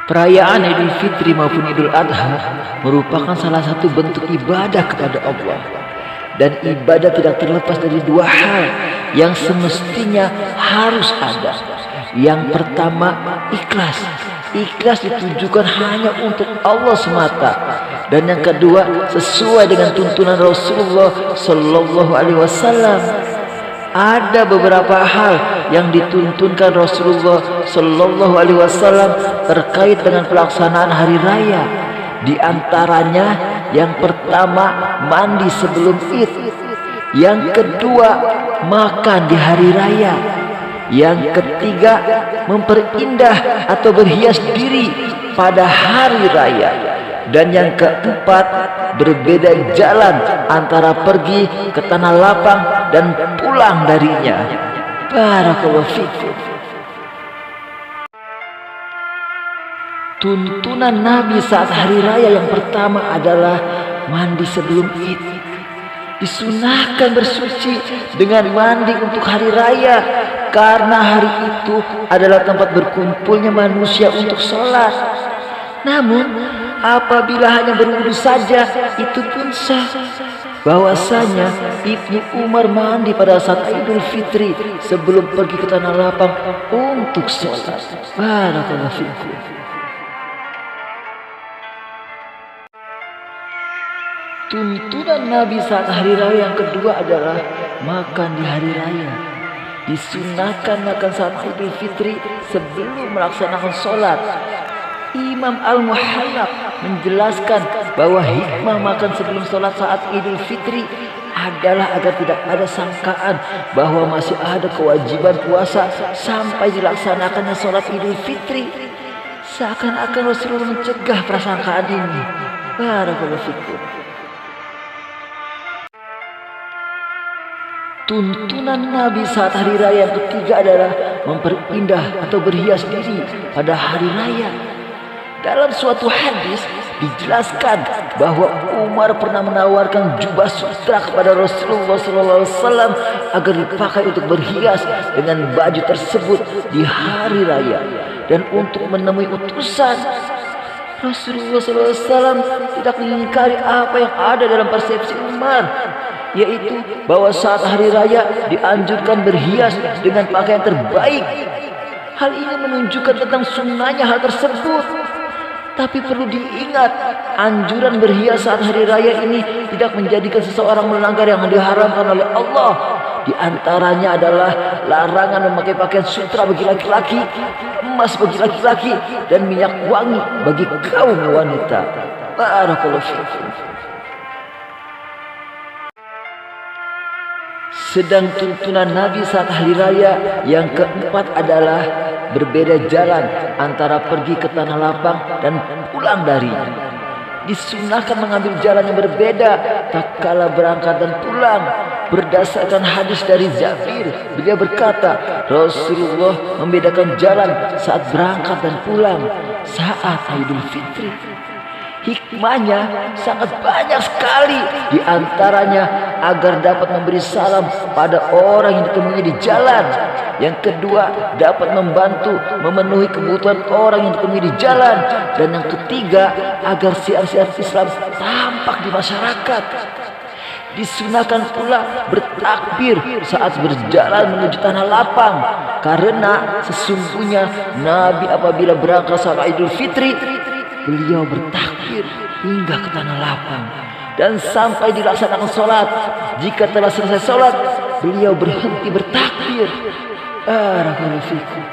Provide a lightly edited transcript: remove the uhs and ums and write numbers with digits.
Perayaan Idul Fitri maupun Idul Adha merupakan salah satu bentuk ibadah kepada Allah. Dan ibadah tidak terlepas dari dua hal yang semestinya harus ada. Yang pertama, ikhlas. Ikhlas ditujukan hanya untuk Allah semata. Dan yang kedua, sesuai dengan tuntunan Rasulullah Sallallahu Alaihi Wasallam. Ada beberapa hal yang dituntunkan Rasulullah Sallallahu Alaihi Wasallam terkait dengan pelaksanaan hari raya. Di antaranya, yang pertama, mandi sebelum Id. Yang kedua, makan di hari raya. Yang ketiga, memperindah atau berhias diri pada hari raya. Dan yang keempat, berbeda jalan antara pergi ke tanah lapang dan pulang darinya. Barakallahu fikum. Tuntunan Nabi saat hari raya yang pertama adalah mandi sebelum Id. Disunahkan bersuci dengan mandi untuk hari raya, karena hari itu adalah tempat berkumpulnya manusia untuk sholat. Namun apabila hanya berwudu saja, itu pun sah. Bahwasanya Ibnu Umar mandi pada saat Idul Fitri sebelum pergi ke tanah lapang untuk sholat. Barakallahu fikum. Tuntunan Nabi saat hari raya yang kedua adalah makan di hari raya. Disunahkan makan saat Idul Fitri sebelum melaksanakan sholat. Imam Al-Muhallab menjelaskan bahwa hikmah makan sebelum sholat saat Idul Fitri adalah agar tidak ada sangkaan bahwa masih ada kewajiban puasa sampai dilaksanakannya sholat Idul Fitri. Seakan-akan Rasulullah mencegah prasangkaan ini. Barakallahu fikum. Tuntunan Nabi saat hari raya yang ketiga adalah memperindah atau berhias diri pada hari raya. Dalam suatu hadis dijelaskan bahwa Umar pernah menawarkan jubah sutra kepada Rasulullah SAW agar dipakai untuk berhias dengan baju tersebut di hari raya. Dan untuk menemui utusan, Rasulullah SAW tidak mengingkari apa yang ada dalam persepsi Umar, yaitu bahwa saat hari raya dianjurkan berhias dengan pakaian terbaik. Hal ini menunjukkan tentang sunnahnya hal tersebut. Tapi perlu diingat, anjuran berhias saat hari raya ini tidak menjadikan seseorang melanggar yang diharamkan oleh Allah. Di antaranya adalah larangan memakai pakaian sutra bagi laki-laki, emas bagi laki-laki, dan minyak wangi bagi kaum wanita. Barakallahu fikum. Sedang tuntunan Nabi saat hari raya yang keempat adalah berbeda jalan antara pergi ke tanah lapang dan pulang dari. Disunahkan mengambil jalan yang berbeda tak kala berangkat dan pulang. Berdasarkan hadis dari Jabir, beliau berkata, Rasulullah membedakan jalan saat berangkat dan pulang saat Idul Fitri. Hikmahnya sangat banyak sekali. Di antaranya agar dapat memberi salam pada orang yang ditemui di jalan. Yang kedua, dapat membantu memenuhi kebutuhan orang yang ditemui di jalan. Dan yang ketiga, agar siar-siar Islam tampak di masyarakat. Disunahkan pula bertakbir saat berjalan menuju tanah lapang, karena sesungguhnya Nabi apabila berangkat saat Idul Fitri, beliau bertakbir hingga ke tanah lapang dan sampai dilaksanakan sholat. Jika telah selesai sholat, beliau berhenti bertakbir. Barakallahu fikum.